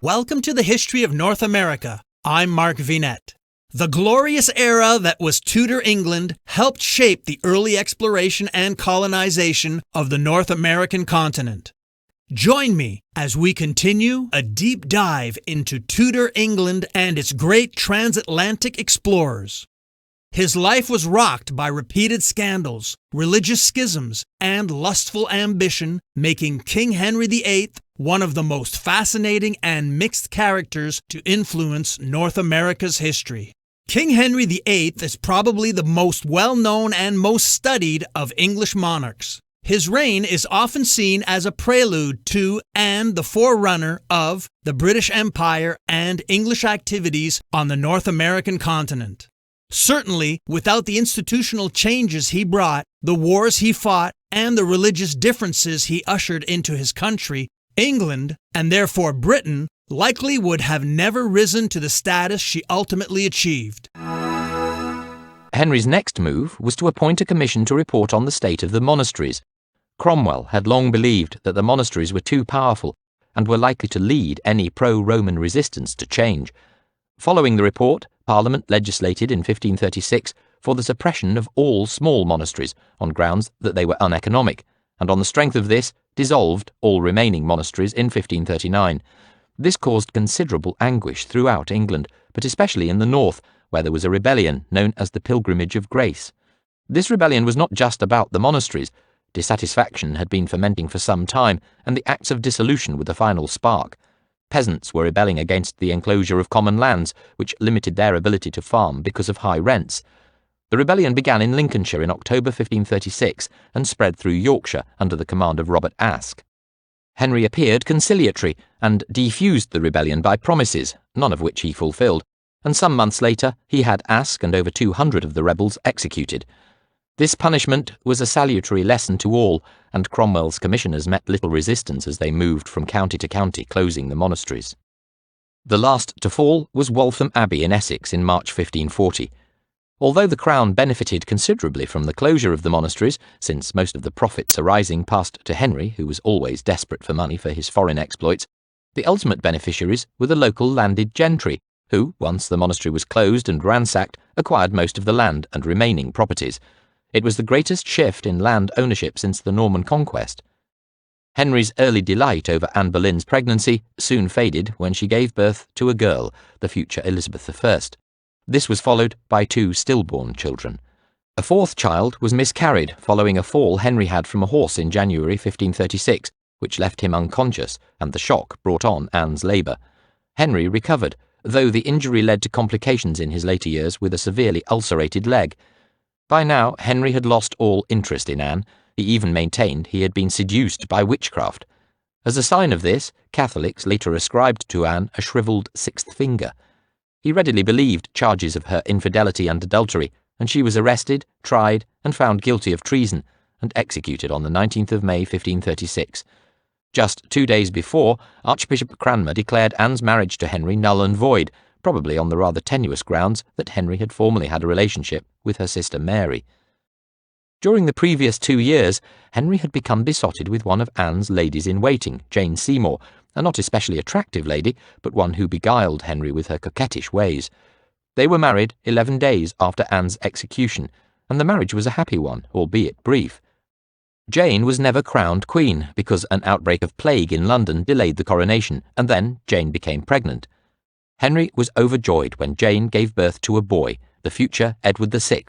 Welcome to the History of North America. I'm Mark Vinette. The glorious era that was Tudor England helped shape the early exploration and colonization of the North American continent. Join me as we continue a deep dive into Tudor England and its great transatlantic explorers. His life was rocked by repeated scandals, religious schisms, and lustful ambition, making King Henry VIII one of the most fascinating and mixed characters to influence North America's history. King Henry VIII is probably the most well-known and most studied of English monarchs. His reign is often seen as a prelude to and the forerunner of the British Empire and English activities on the North American continent. Certainly, without the institutional changes he brought, the wars he fought, and the religious differences he ushered into his country, England, and therefore Britain, likely would have never risen to the status she ultimately achieved. Henry's next move was to appoint a commission to report on the state of the monasteries. Cromwell had long believed that the monasteries were too powerful and were likely to lead any pro-Roman resistance to change. Following the report, Parliament legislated in 1536 for the suppression of all small monasteries on grounds that they were uneconomic, and on the strength of this, dissolved all remaining monasteries in 1539. This caused considerable anguish throughout England, but especially in the north, where there was a rebellion known as the Pilgrimage of Grace. This rebellion was not just about the monasteries. Dissatisfaction had been fermenting for some time, and the acts of dissolution were the final spark. Peasants were rebelling against the enclosure of common lands, which limited their ability to farm because of high rents. The rebellion began in Lincolnshire in October 1536 and spread through Yorkshire under the command of Robert Aske. Henry appeared conciliatory and defused the rebellion by promises, none of which he fulfilled, and some months later he had Aske and over 200 of the rebels executed. This punishment was a salutary lesson to all, and Cromwell's commissioners met little resistance as they moved from county to county, closing the monasteries. The last to fall was Waltham Abbey in Essex in March 1540. Although the Crown benefited considerably from the closure of the monasteries, since most of the profits arising passed to Henry, who was always desperate for money for his foreign exploits, the ultimate beneficiaries were the local landed gentry, who, once the monastery was closed and ransacked, acquired most of the land and remaining properties. It was the greatest shift in land ownership since the Norman conquest. Henry's early delight over Anne Boleyn's pregnancy soon faded when she gave birth to a girl, the future Elizabeth I. This was followed by 2 stillborn children. A 4th child was miscarried following a fall Henry had from a horse in January 1536, which left him unconscious, and the shock brought on Anne's labour. Henry recovered, though the injury led to complications in his later years with a severely ulcerated leg. By now, Henry had lost all interest in Anne. He even maintained he had been seduced by witchcraft. As a sign of this, Catholics later ascribed to Anne a shrivelled 6th finger. He readily believed charges of her infidelity and adultery, and she was arrested, tried, and found guilty of treason, and executed on the 19th of May 1536. Just 2 days before, Archbishop Cranmer declared Anne's marriage to Henry null and void, probably on the rather tenuous grounds that Henry had formerly had a relationship with her sister Mary. During the previous 2 years, Henry had become besotted with one of Anne's ladies-in-waiting, Jane Seymour, a not especially attractive lady, but one who beguiled Henry with her coquettish ways. They were married 11 days after Anne's execution, and the marriage was a happy one, albeit brief. Jane was never crowned queen because an outbreak of plague in London delayed the coronation, and then Jane became pregnant. Henry was overjoyed when Jane gave birth to a boy, the future Edward VI,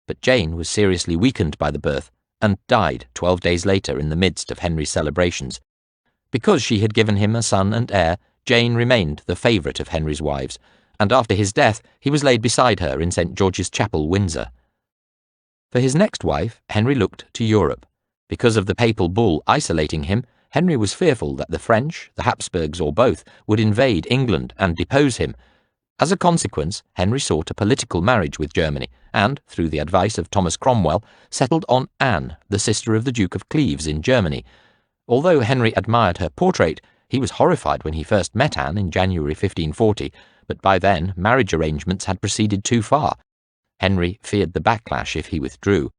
but Jane was seriously weakened by the birth and died 12 days later in the midst of Henry's celebrations. Because she had given him a son and heir, Jane remained the favourite of Henry's wives, and after his death he was laid beside her in St. George's Chapel, Windsor. For his next wife, Henry looked to Europe. Because of the papal bull isolating him, Henry was fearful that the French, the Habsburgs or both, would invade England and depose him. As a consequence, Henry sought a political marriage with Germany and, through the advice of Thomas Cromwell, settled on Anne, the sister of the Duke of Cleves in Germany. Although Henry admired her portrait, he was horrified when he first met Anne in January 1540, but by then marriage arrangements had proceeded too far. Henry feared the backlash if he withdrew.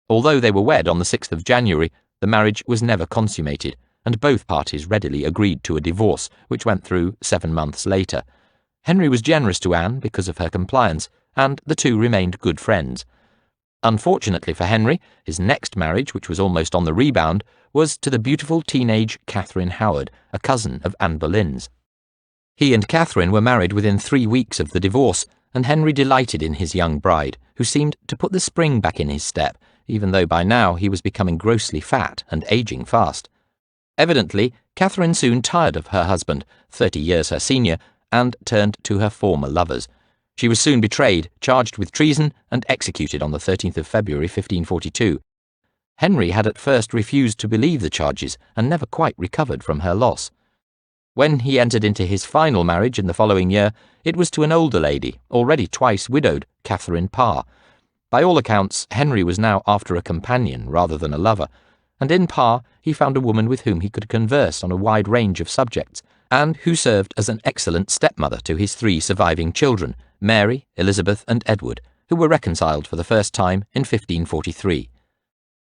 Although they were wed on the 6th of January, the marriage was never consummated, and both parties readily agreed to a divorce, which went through 7 months later. Henry was generous to Anne because of her compliance, and the two remained good friends. Unfortunately for Henry, his next marriage, which was almost on the rebound, was to the beautiful teenage Catherine Howard, a cousin of Anne Boleyn's. He and Catherine were married within 3 weeks of the divorce, and Henry delighted in his young bride, who seemed to put the spring back in his step, even though by now he was becoming grossly fat and aging fast. Evidently, Catherine soon tired of her husband, 30 years her senior, and turned to her former lovers. She was soon betrayed, charged with treason, and executed on the 13th of February 1542. Henry had at first refused to believe the charges and never quite recovered from her loss. When he entered into his final marriage in the following year, it was to an older lady, already twice widowed, Catherine Parr. By all accounts, Henry was now after a companion rather than a lover, and in Parr he found a woman with whom he could converse on a wide range of subjects, and who served as an excellent stepmother to his 3 surviving children, Mary, Elizabeth, and Edward, who were reconciled for the first time in 1543.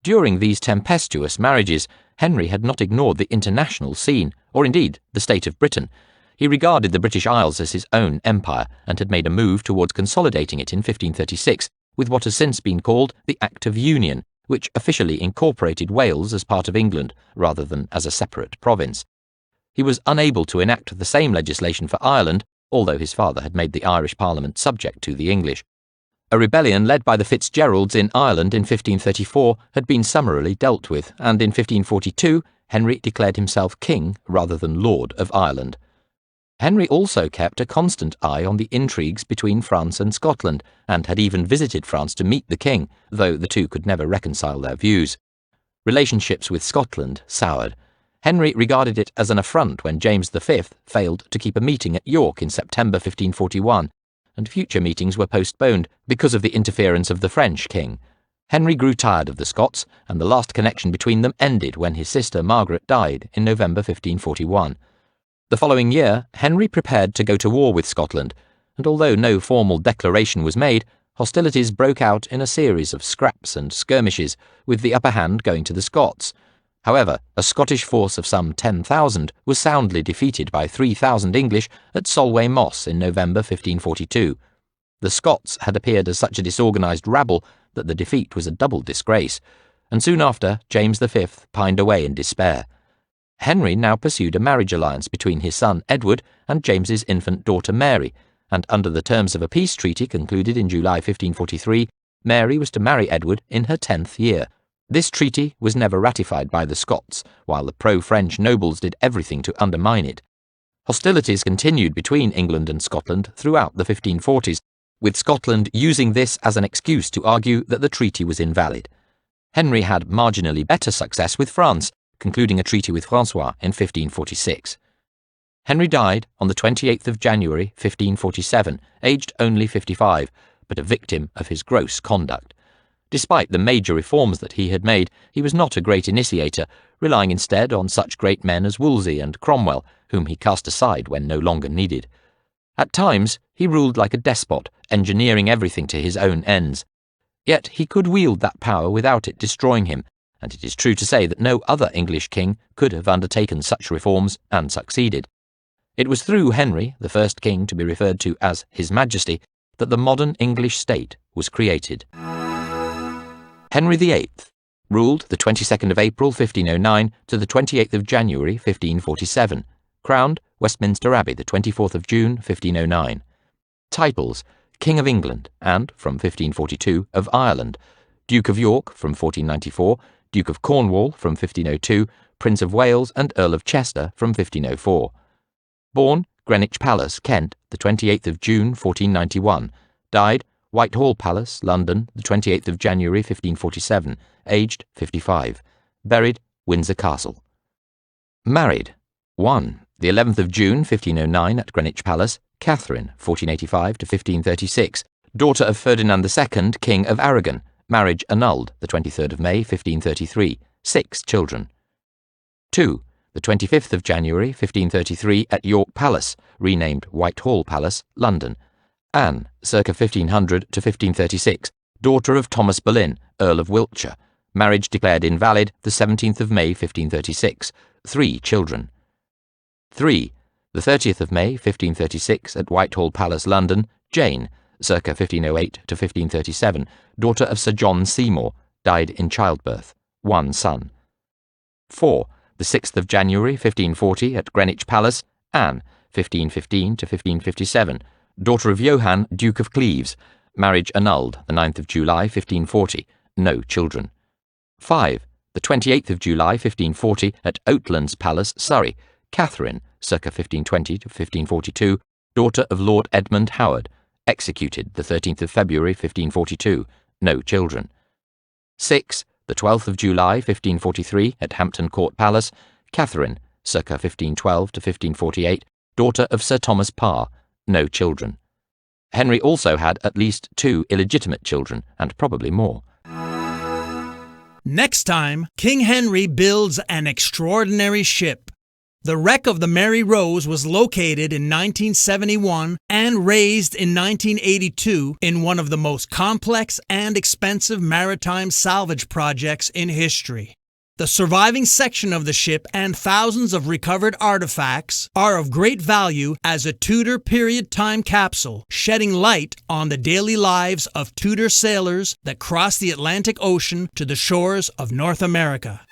During these tempestuous marriages, Henry had not ignored the international scene, or indeed the state of Britain. He regarded the British Isles as his own empire, and had made a move towards consolidating it in 1536 with what has since been called the Act of Union, which officially incorporated Wales as part of England rather than as a separate province. He was unable to enact the same legislation for Ireland, although his father had made the Irish Parliament subject to the English. A rebellion led by the Fitzgeralds in Ireland in 1534 had been summarily dealt with, and in 1542 Henry declared himself king rather than lord of Ireland. Henry also kept a constant eye on the intrigues between France and Scotland, and had even visited France to meet the king, though the two could never reconcile their views. Relationships with Scotland soured. Henry regarded it as an affront when James V failed to keep a meeting at York in September 1541, and future meetings were postponed because of the interference of the French king. Henry grew tired of the Scots, and the last connection between them ended when his sister Margaret died in November 1541. The following year, Henry prepared to go to war with Scotland, and although no formal declaration was made, hostilities broke out in a series of scraps and skirmishes, with the upper hand going to the Scots. However, a Scottish force of some 10,000 was soundly defeated by 3,000 English at Solway Moss in November 1542. The Scots had appeared as such a disorganised rabble that the defeat was a double disgrace, and soon after James V pined away in despair. Henry now pursued a marriage alliance between his son Edward and James's infant daughter Mary, and under the terms of a peace treaty concluded in July 1543, Mary was to marry Edward in her 10th year. This treaty was never ratified by the Scots, while the pro-French nobles did everything to undermine it. Hostilities continued between England and Scotland throughout the 1540s, with Scotland using this as an excuse to argue that the treaty was invalid. Henry had marginally better success with France, concluding a treaty with Francois in 1546. Henry died on the 28th of January 1547, aged only 55, but a victim of his gross conduct. Despite the major reforms that he had made, he was not a great initiator, relying instead on such great men as Wolsey and Cromwell, whom he cast aside when no longer needed. At times, he ruled like a despot, engineering everything to his own ends. Yet he could wield that power without it destroying him, and it is true to say that no other English king could have undertaken such reforms and succeeded. It was through Henry, the first king to be referred to as His Majesty, that the modern English state was created. Henry VIII ruled the 22nd of April 1509 to the 28th of January 1547, crowned Westminster Abbey the 24th of June 1509. Titles: King of England and, from 1542, of Ireland, Duke of York from 1494, Duke of Cornwall from 1502, Prince of Wales and Earl of Chester from 1504. Born Greenwich Palace, Kent, the 28th of June 1491. Died Whitehall Palace, London, the 28th of January 1547, aged 55. Buried Windsor Castle. Married: 1. The 11th of June 1509 at Greenwich Palace, Catherine, 1485 to 1536, daughter of Ferdinand II, King of Aragon. Marriage annulled the 23rd of May 1533. 6 children. 2. The 25th of January 1533 at York Palace, renamed Whitehall Palace, London. Anne, circa 1500 to 1536, daughter of Thomas Boleyn, Earl of Wiltshire. Marriage declared invalid the 17th of May 1536. 3 children. 3. The 30th of May, 1536, at Whitehall Palace, London, Jane, circa 1508 to 1537, daughter of Sir John Seymour, died in childbirth. 1 son. 4. The 6th of January, 1540, at Greenwich Palace, Anne, 1515 to 1557, daughter of Johann, Duke of Cleves, marriage annulled, the 9th of July, 1540, no children. 5. The 28th of July, 1540, at Oatlands Palace, Surrey, Catherine, circa 1520 to 1542, daughter of Lord Edmund Howard, executed the 13th of February, 1542, no children. 6. The 12th of July, 1543, at Hampton Court Palace, Catherine, circa 1512 to 1548, daughter of Sir Thomas Parr, no children. Henry also had at least 2 illegitimate children, and probably more. Next time, King Henry builds an extraordinary ship. The wreck of the Mary Rose was located in 1971 and raised in 1982 in one of the most complex and expensive maritime salvage projects in history. The surviving section of the ship and thousands of recovered artifacts are of great value as a Tudor period time capsule, shedding light on the daily lives of Tudor sailors that crossed the Atlantic Ocean to the shores of North America.